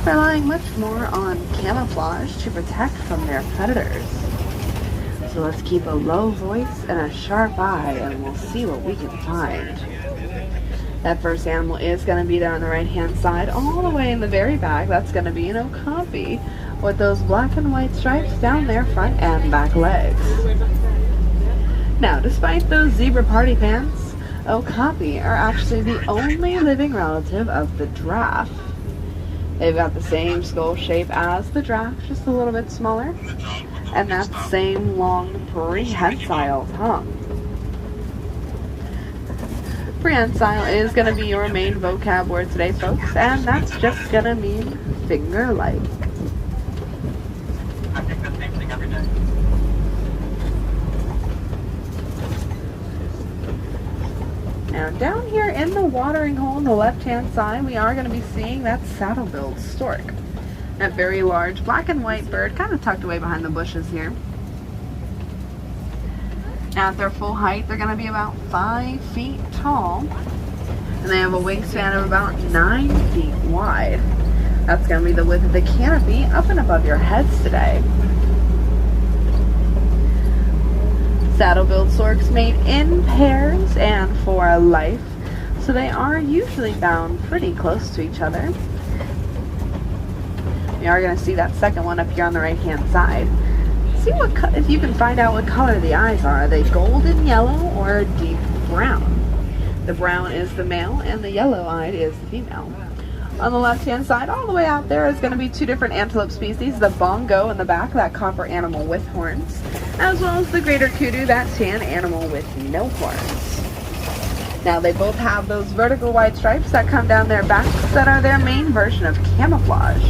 relying much more on camouflage to protect from their predators. So let's keep a low voice and a sharp eye, and we'll see what we can find. That first animal is going to be there on the right-hand side, all the way in the very back. That's going to be an okapi with those black and white stripes down their front and back legs. Now, despite those zebra party pants, okapi are actually the only living relative of the giraffe. They've got the same skull shape as the giraffe, just a little bit smaller, and that same long prehensile tongue. Prehensile is going to be your main vocab word today, folks, and that's just going to mean finger-like. I think the same thing every day. Now, down here in the watering hole on the left-hand side, we are going to be seeing that saddle-billed stork. That very large black and white bird, kind of tucked away behind the bushes here. Now, at their full height, they're going to be about 5 feet tall, and they have a wingspan of about 9 feet wide. That's going to be the width of the canopy up and above your heads today. Saddle-billed storks mate in pairs and for life, so they are usually found pretty close to each other. We are going to see that second one up here on the right-hand side. See if you can find out what color the eyes are. Are they golden yellow or deep brown? The brown is the male and the yellow-eyed is the female. On the left-hand side, all the way out there, is going to be 2 different antelope species, the bongo in the back, that copper animal with horns, as well as the greater kudu, that tan animal with no horns. Now, they both have those vertical white stripes that come down their backs that are their main version of camouflage,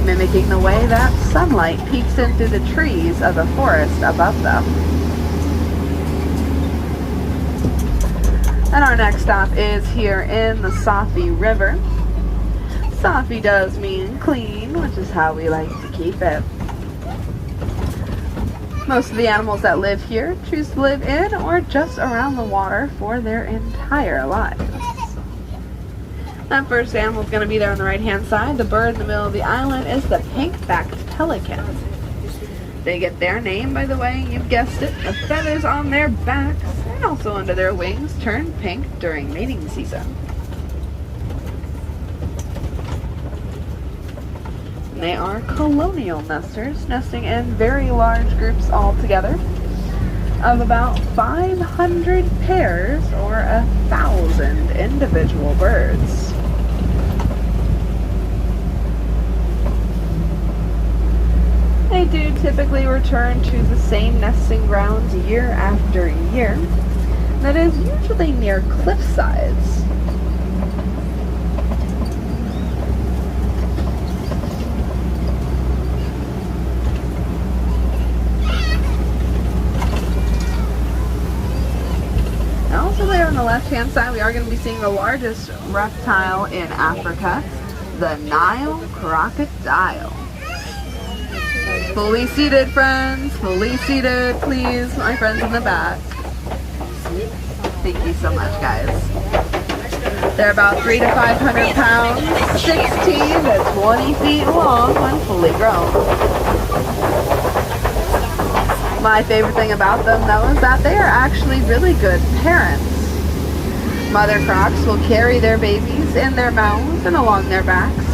mimicking the way that sunlight peeks in through the trees of the forest above them. And our next stop is here in the Safi River. Safi does mean clean, which is how we like to keep it. Most of the animals that live here choose to live in or just around the water for their entire lives. That first animal is going to be there on the right-hand side. The bird in the middle of the island is the pink-backed pelican. They get their name, by the way, you've guessed it, the feathers on their backs and also under their wings turn pink during mating season. They are colonial nesters, nesting in very large groups all together of about 500 pairs or 1,000 individual birds. They do typically return to the same nesting grounds year after year. That is usually near cliff sides. Also there on the left-hand side, we are going to be seeing the largest reptile in Africa, the Nile crocodile. Fully seated, friends. Fully seated, please. My friends in the back. Thank you so much, guys. They're about 300 to 500 pounds, 16 to 20 feet long when fully grown. My favorite thing about them, though, is that they are actually really good parents. Mother crocs will carry their babies in their mouths and along their backs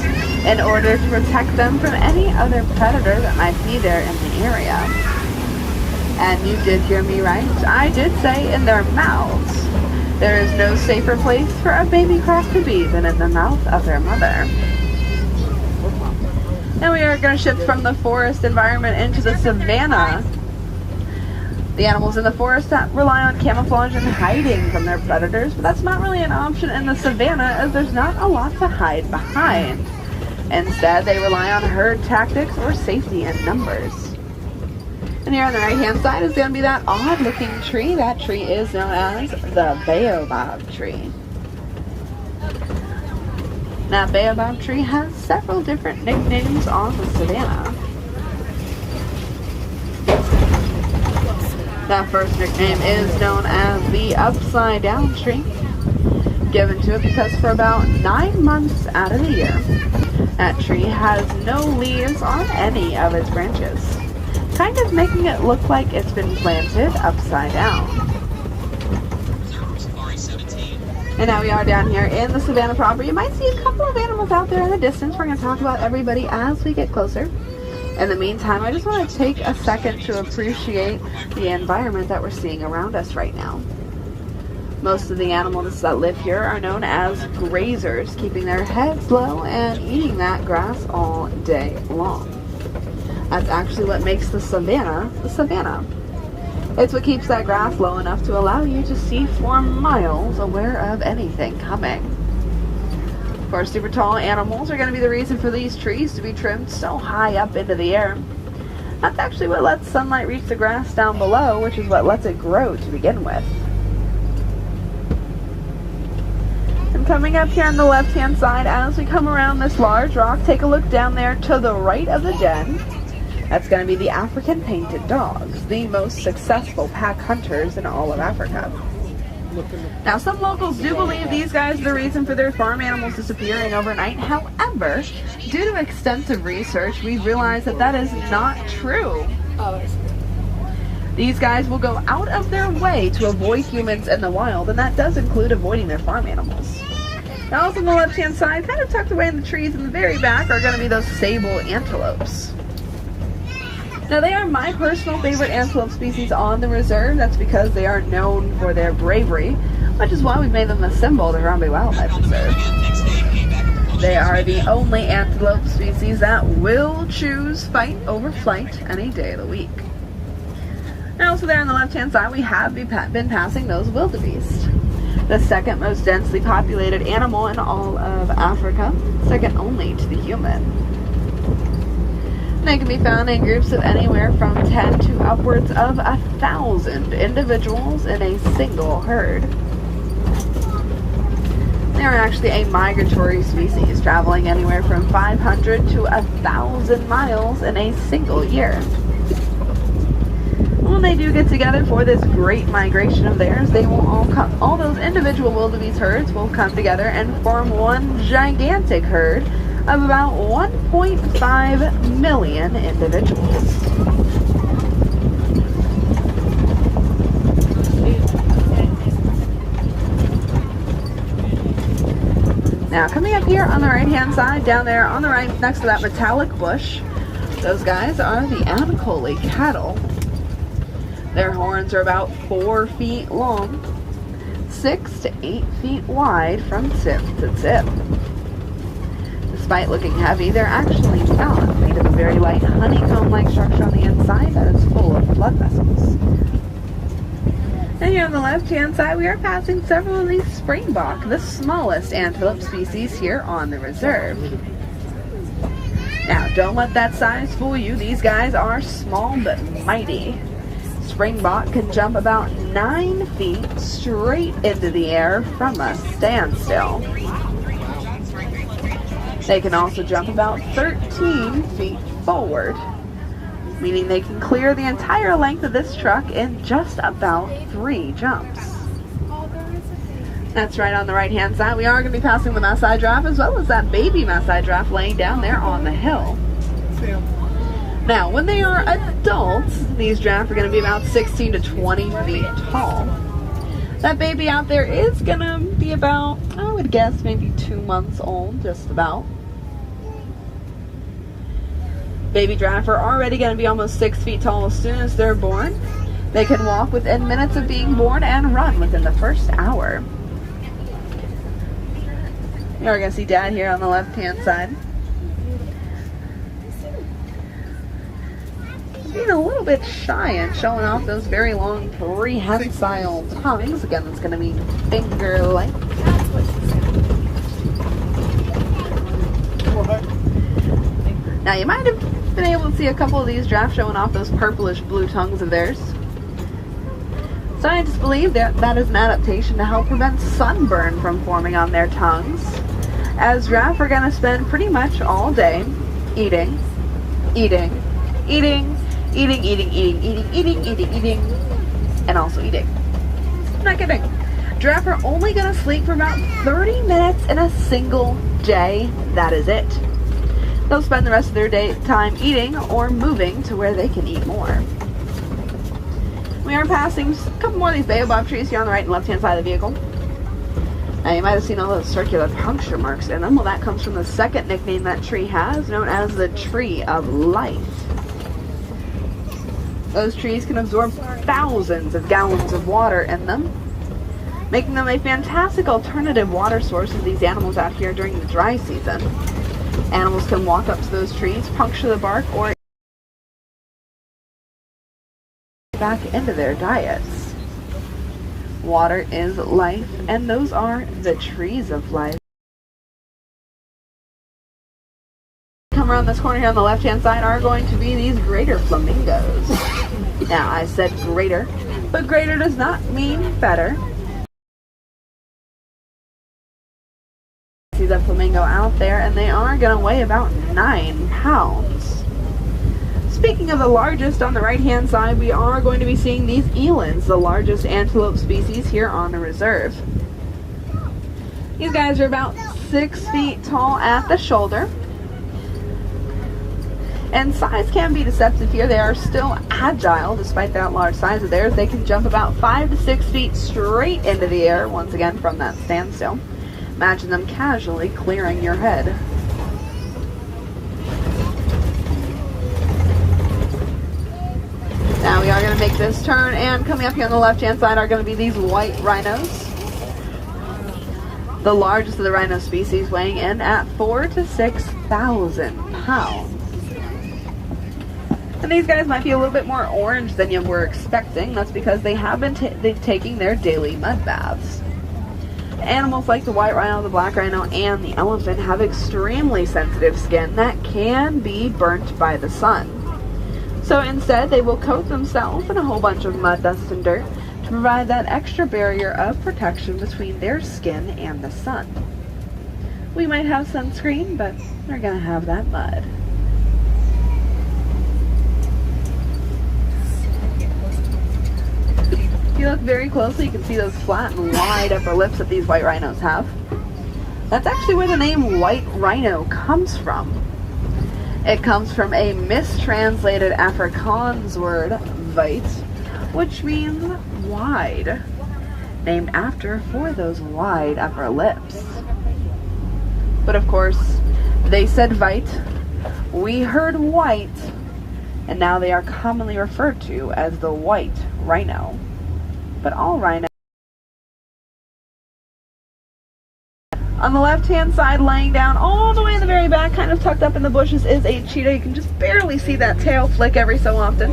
in order to protect them from any other predator that might be there in the area. And you did hear me right. I did say in their mouths. There is no safer place for a baby croc to be than in the mouth of their mother. Now we are going to shift from the forest environment into the savanna. The animals in the forest that rely on camouflage and hiding from their predators, but that's not really an option in the savanna as there's not a lot to hide behind. Instead, they rely on herd tactics or safety in numbers. And here on the right-hand side is going to be that odd-looking tree. That tree is known as the baobab tree. That baobab tree has several different nicknames on the savanna. That first nickname is known as the upside down tree, given to it because for about 9 months out of the year, That tree has no leaves on any of its branches, kind of making it look like it's been planted upside down. And now we are down here in the savannah proper. You might see a couple of animals out there in the distance. We're going to talk about everybody as we get closer. In the meantime, I just want to take a second to appreciate the environment that we're seeing around us right now. Most of the animals that live here are known as grazers, keeping their heads low and eating that grass all day long. That's actually what makes the savannah the savannah. It's what keeps that grass low enough to allow you to see for miles aware of anything coming. Of course, super tall animals are going to be the reason for these trees to be trimmed so high up into the air. That's actually what lets sunlight reach the grass down below, which is what lets it grow to begin with. And coming up here on the left-hand side, as we come around this large rock, take a look down there to the right of the den. That's going to be the African painted dogs, the most successful pack hunters in all of Africa. Now, some locals do believe these guys are the reason for their farm animals disappearing overnight. However, due to extensive research, we realize that that is not true. These guys will go out of their way to avoid humans in the wild, and that does include avoiding their farm animals. Now, also on the left-hand side, kind of tucked away in the trees in the very back, are going to be those sable antelopes. Now, they are my personal favorite antelope species on the reserve. That's because they are known for their bravery, which is why we've made them the symbol of the Harambe Wildlife Reserve. They are the only antelope species that will choose fight over flight any day of the week. Now, also there on the left-hand side, we have been passing those wildebeest, the second most densely populated animal in all of Africa, second only to the human. They can be found in groups of anywhere from 10 to upwards of 1,000 individuals in a single herd. They are actually a migratory species, traveling anywhere from 500 to 1,000 miles in a single year. When they do get together for this great migration of theirs, they will all those individual wildebeest herds will come together and form one gigantic herd of about 1.5 million individuals. Now, coming up here on the right-hand side, down there on the right next to that metallic bush, those guys are the Ankole cattle. Their horns are about 4 feet long, 6 to 8 feet wide from tip to tip. Despite looking heavy, they're actually not, made of a very light honeycomb-like structure on the inside that is full of blood vessels. And here on the left-hand side, we are passing several of these springbok, the smallest antelope species here on the reserve. Now, don't let that size fool you. These guys are small but mighty. Springbok can jump about 9 feet straight into the air from a standstill. They can also jump about 13 feet forward, meaning they can clear the entire length of this truck in just about 3 jumps. That's right on the right-hand side. We are going to be passing the Maasai giraffe as well as that baby Maasai giraffe laying down there on the hill. Now, when they are adults, these giraffes are going to be about 16 to 20 feet tall. That baby out there is going to be about, I would guess, maybe 2 months old, just about. Baby giraffe are already going to be almost 6 feet tall as soon as they're born. They can walk within minutes of being born and run within the first hour. You're going to see Dad here on the left-hand side. Being a little bit shy and showing off those very long prehensile tongues. Again, it's going to be finger-like. Now, you might have been able to see a couple of these giraffes showing off those purplish blue tongues of theirs. Scientists believe that that is an adaptation to help prevent sunburn from forming on their tongues, as giraffes are going to spend pretty much all day eating, and also eating. I'm not kidding. Giraffes are only going to sleep for about 30 minutes in a single day. That is it. They'll spend the rest of their time eating or moving to where they can eat more. We are passing a couple more of these baobab trees here on the right and left hand side of the vehicle. Now you might have seen all those circular puncture marks in them. Well, that comes from the second nickname that tree has, known as the Tree of Life. Those trees can absorb thousands of gallons of water in them, making them a fantastic alternative water source for these animals out here during the dry season. Animals can walk up to those trees, puncture the bark, or back into their diets. Water is life, and those are the trees of life. Come around this corner here on the left hand side are going to be these greater flamingos. Now I said greater, but greater does not mean better. See the flamingo out there, and they are going to weigh about 9 pounds. Speaking of the largest, on the right hand side we are going to be seeing these elands, the largest antelope species here on the reserve. These guys are about 6 feet tall at the shoulder, and size can be deceptive here. They are still agile despite that large size of theirs. They can jump about 5 to 6 feet straight into the air, once again from that standstill. Imagine them casually clearing your head. Now we are going to make this turn, and coming up here on the left hand side are going to be these white rhinos. The largest of the rhino species, weighing in at 4,000 to 6,000 pounds. And these guys might be a little bit more orange than you were expecting. That's because they have been taking their daily mud baths. Animals like the white rhino, the black rhino, and the elephant have extremely sensitive skin that can be burnt by the sun. So instead, they will coat themselves in a whole bunch of mud, dust, and dirt to provide that extra barrier of protection between their skin and the sun. We might have sunscreen, but they're going to have that mud. If you look very closely, you can see those flat and wide upper lips that these white rhinos have. That's actually where the name white rhino comes from. It comes from a mistranslated Afrikaans word, wijd, which means wide, named after for those wide upper lips. But of course, they said wijd, we heard white, and now they are commonly referred to as the white rhino. But all rhinos. On the left hand side, laying down all the way in the very back, kind of tucked up in the bushes, is a cheetah. You can just barely see that tail flick every so often.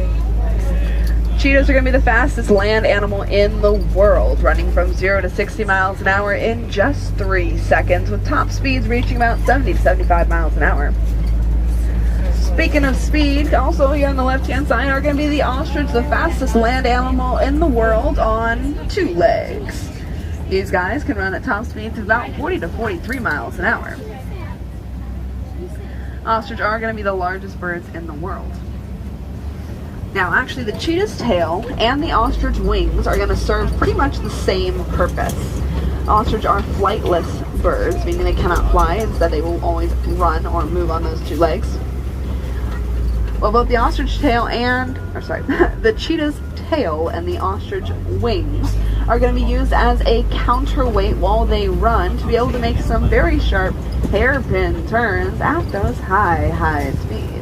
Cheetahs are going to be the fastest land animal in the world, running from 0 to 60 miles an hour in just 3 seconds, with top speeds reaching about 70 to 75 miles an hour. Speaking of speed, also here on the left hand side are going to be the ostrich, the fastest land animal in the world on 2 legs. These guys can run at top speeds of about 40 to 43 miles an hour. Ostrich are going to be the largest birds in the world. Now actually the cheetah's tail and the ostrich wings are going to serve pretty much the same purpose. Ostrich are flightless birds, meaning they cannot fly. Instead they will always run or move on those 2 legs. Well, both the ostrich tail the cheetah's tail and the ostrich wings are going to be used as a counterweight while they run to be able to make some very sharp hairpin turns at those high speeds.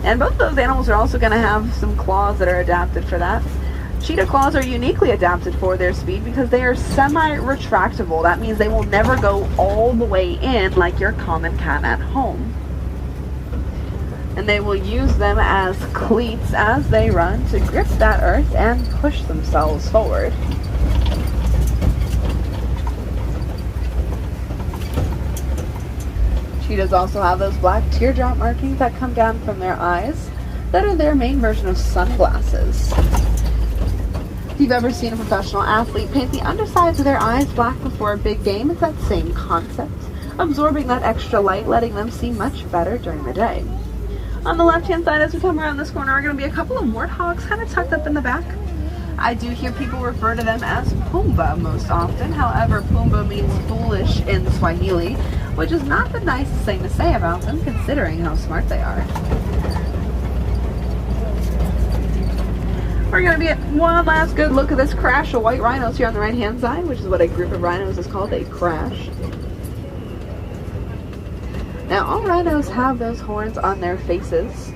And both those animals are also going to have some claws that are adapted for that. Cheetah claws are uniquely adapted for their speed because they are semi-retractable. That means they will never go all the way in like your common cat at home. And they will use them as cleats as they run to grip that earth and push themselves forward. Cheetahs also have those black teardrop markings that come down from their eyes that are their main version of sunglasses. If you've ever seen a professional athlete paint the undersides of their eyes black before a big game, it's that same concept, absorbing that extra light, letting them see much better during the day. On the left hand side, as we come around this corner, are going to be a couple of warthogs kind of tucked up in the back. I do hear people refer to them as Pumbaa most often. However, Pumbaa means foolish in Swahili, which is not the nicest thing to say about them considering how smart they are. We're going to get one last good look at this crash of white rhinos here on the right hand side, which is what a group of rhinos is called, a crash. Now all rhinos have those horns on their faces.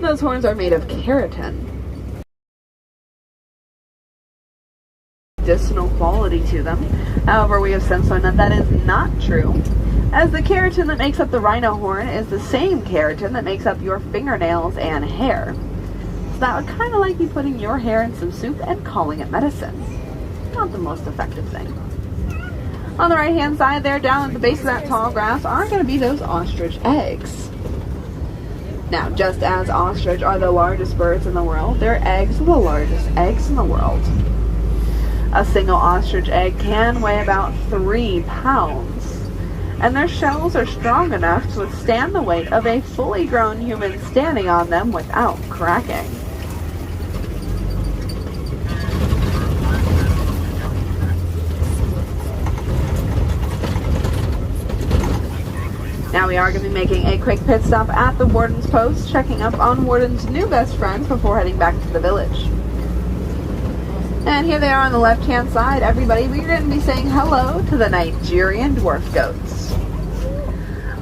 Those horns are made of keratin. Medicinal quality to them. However, we have since learned that that is not true, as the keratin that makes up the rhino horn is the same keratin that makes up your fingernails and hair. So that would kind of like me putting your hair in some soup and calling it medicine. Not the most effective thing. On the right hand side there, down at the base of that tall grass, are going to be those ostrich eggs. Now, just as ostrich are the largest birds in the world, their eggs are the largest eggs in the world. A single ostrich egg can weigh about 3 pounds, and their shells are strong enough to withstand the weight of a fully grown human standing on them without cracking. Now we are going to be making a quick pit stop at the Warden's Post, checking up on Warden's new best friends before heading back to the village. And here they are on the left-hand side, everybody. We're going to be saying hello to the Nigerian dwarf goats.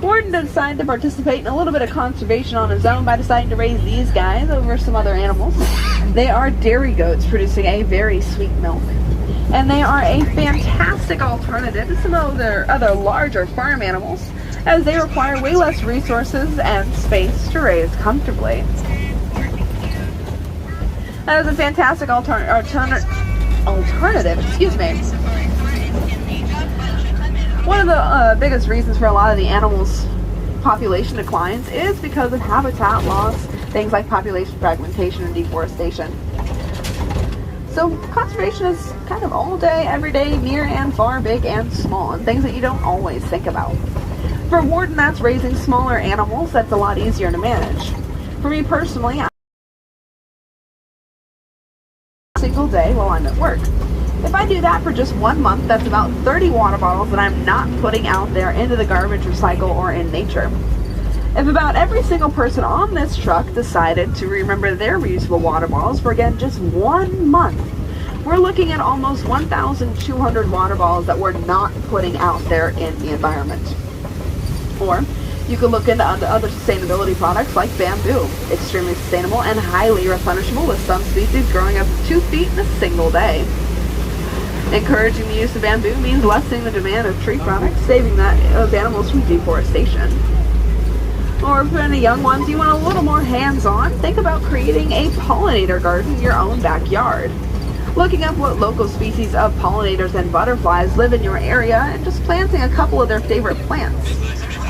Warden decided to participate in a little bit of conservation on his own by deciding to raise these guys over some other animals. They are dairy goats producing a very sweet milk. And they are a fantastic alternative to some other larger farm animals, as they require way less resources and space to raise comfortably. That is a fantastic alternative. One of the biggest reasons for a lot of the animals' population declines is because of habitat loss, things like population fragmentation and deforestation. So conservation is kind of all day, every day, near and far, big and small, and things that you don't always think about. For Warden, that's raising smaller animals. That's a lot easier to manage. For me personally, single day while I'm at work. If I do that for just 1 month, that's about 30 water bottles that I'm not putting out there into the garbage recycle or in nature. If about every single person on this truck decided to remember their reusable water bottles for, again, just 1 month, we're looking at almost 1,200 water bottles that we're not putting out there in the environment. Or you could look into other sustainability products like bamboo, extremely sustainable and highly replenishable, with some species growing up to 2 feet in a single day. Encouraging the use of bamboo means lessening the demand of tree products, saving those animals from deforestation. Or for any young ones you want a little more hands-on, think about creating a pollinator garden in your own backyard. Looking up what local species of pollinators and butterflies live in your area and just planting a couple of their favorite plants.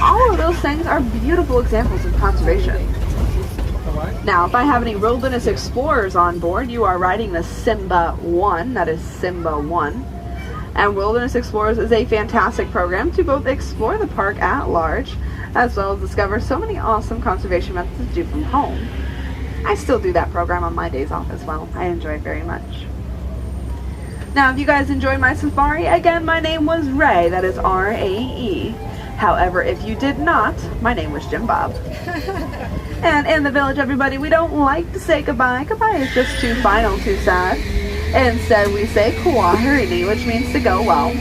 All of those things are beautiful examples of conservation. Now, if I have any wilderness explorers on board, you are riding the Simba 1, that is Simba 1. And Wilderness Explorers is a fantastic program to both explore the park at large, as well as discover so many awesome conservation methods to do from home. I still do that program on my days off as well. I enjoy it very much. Now, if you guys enjoyed my safari, again, my name was Ray, that is R-A-E. However, if you did not, my name was Jim Bob. And in the village, everybody, we don't like to say goodbye. Goodbye is just too final, too sad. Instead, we say kwaherini, which means to go well.